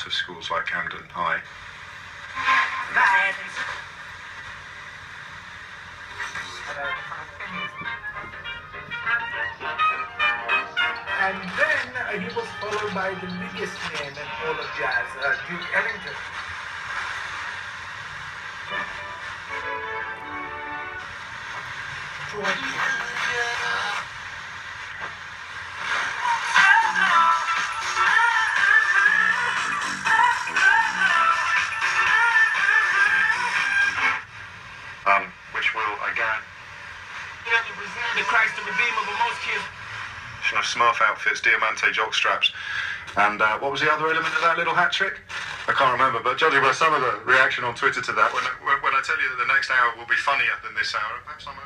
of schools like Camden High. And then he was followed by the biggest name in all of jazz, Duke Ellington. Which will, again, the Christ the Redeemer of most kids. Smurf outfits, Diamante jock straps. And what was the other element of that little hat trick? I can't remember, but judging by some of the reaction on Twitter to that, when I tell you that the next hour will be funnier than this hour, perhaps I'm